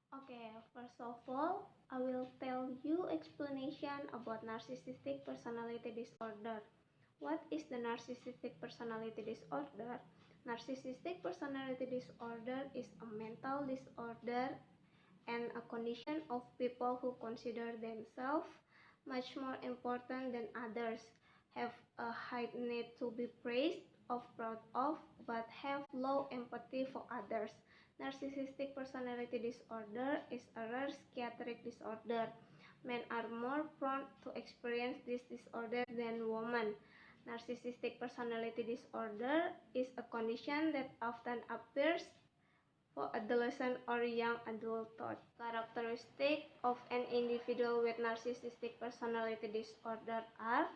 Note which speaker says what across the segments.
Speaker 1: Okay, first of all, I will tell you explanation about narcissistic personality disorder. What is the narcissistic personality disorder? Narcissistic personality disorder is a mental disorder and a condition of people who consider themselves much more important than others, have a high need to be praised or proud of, but have low empathy for others. Narcissistic personality disorder is a rare psychiatric disorder. Men are more prone to experience this disorder than women. Narcissistic personality disorder is a condition that often appears for adolescent or young adulthood. Characteristics of an individual with narcissistic personality disorder are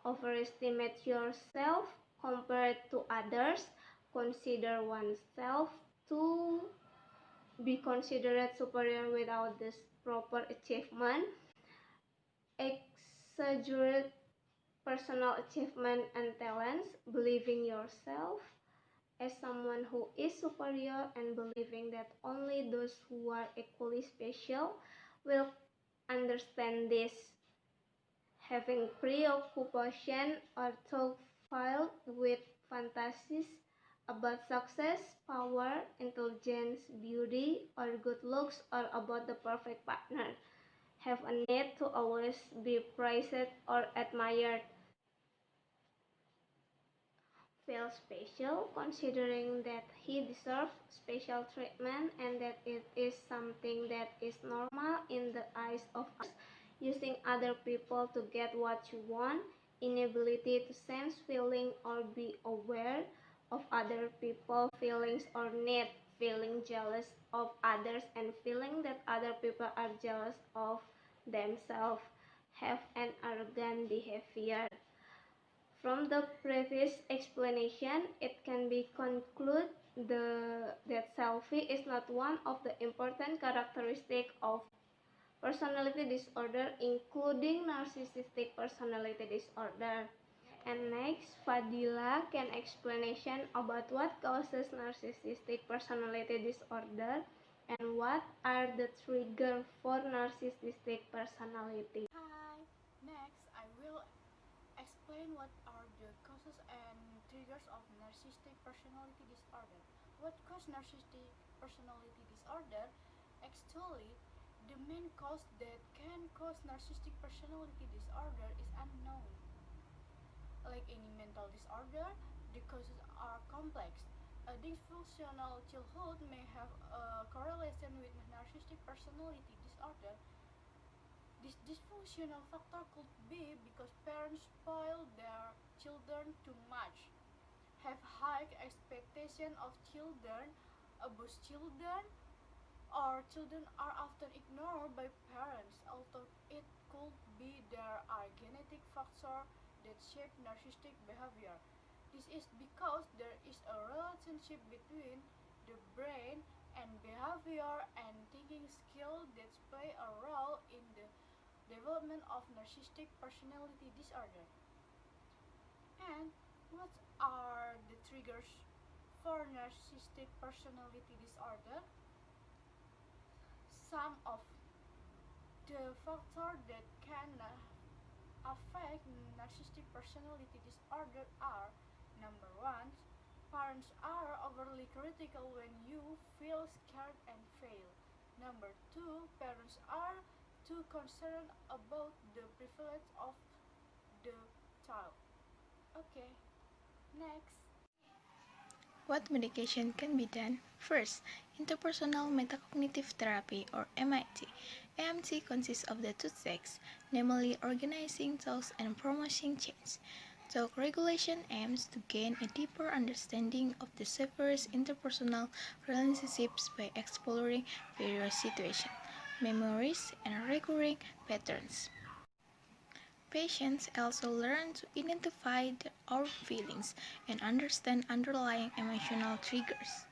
Speaker 1: overestimate yourself compared to others, consider oneself to be considered superior without this proper achievement, exaggerate personal achievement and talents, believing yourself as someone who is superior and believing that only those who are equally special will understand this, having preoccupation or thought filled with fantasies about success, power, intelligence, beauty, or good looks, or about the perfect partner, have a need to always be praised or admired, feel special, considering that he deserves special treatment and that it is something that is normal in the eyes of others, using other people to get what you want, inability to sense feeling or be aware of other people's feelings or need, feeling jealous of others and feeling that other people are jealous of themselves, have an arrogant behavior. From the previous explanation, it can be concluded that selfie is not one of the important characteristics of personality disorder, including narcissistic personality disorder. And next, Fadila can explanation about what causes narcissistic personality disorder and what are the triggers for narcissistic personality.
Speaker 2: Hi! Next, I will explain what are the causes and triggers of narcissistic personality disorder. What causes narcissistic personality disorder? Actually, the main cause that can cause narcissistic personality disorder is unknown. Like any mental disorder, the causes are complex. A dysfunctional childhood may have a correlation with narcissistic personality disorder. This dysfunctional factor could be because parents spoil their children too much, have high expectations of children, abuse children, or children are often ignored by parents, although it could be there are genetic factors that shape narcissistic behavior. This is because there is a relationship between the brain and behavior and thinking skill that play a role in the development of narcissistic personality disorder. And what are the triggers for narcissistic personality disorder? Some of the factors that can affect narcissistic personality disorder are: number one, parents are overly critical when you feel scared and fail. Number two, parents are too concerned about the privilege of the child. Okay, next.
Speaker 3: What medication can be done? First, interpersonal metacognitive therapy or MIT. MIT consists of the two steps, namely organizing thoughts and promoting change. Talk regulation aims to gain a deeper understanding of the sufferer's interpersonal relationships by exploring various situations, memories, and recurring patterns. Patients also learn to identify their own feelings and understand underlying emotional triggers.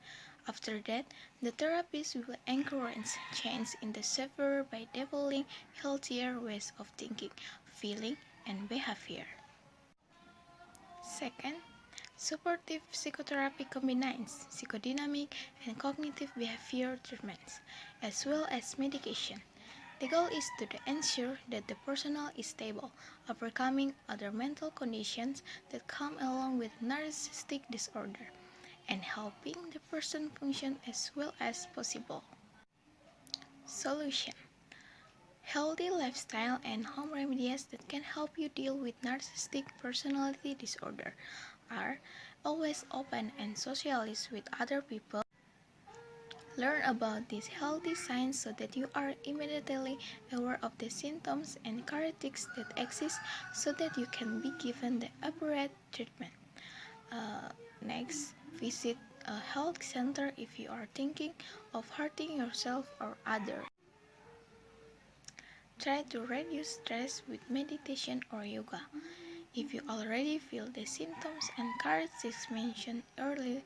Speaker 3: After that, the therapist will encourage change in the sufferer by developing healthier ways of thinking, feeling, and behavior. Second, Supportive psychotherapy combines psychodynamic and cognitive behavior treatments, as well as medication. The goal is to ensure that the personnel is stable, overcoming other mental conditions that come along with narcissistic disorder, and helping the person function as well as possible. Solution: healthy lifestyle and home remedies that can help you deal with narcissistic personality disorder are always open and socialize with other people. Learn about these healthy signs so that you are immediately aware of the symptoms and characteristics that exist so that you can be given the appropriate treatment. Next, visit a health center if you are thinking of hurting yourself or others. Try to reduce stress with meditation or yoga. If you already feel the symptoms and characteristics mentioned earlier,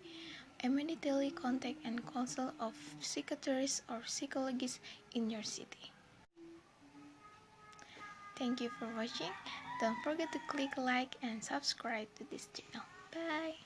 Speaker 3: immediately contact and consult a psychiatrist or psychologist in your city. Thank you for watching. Don't forget to click like and subscribe to this channel. Bye!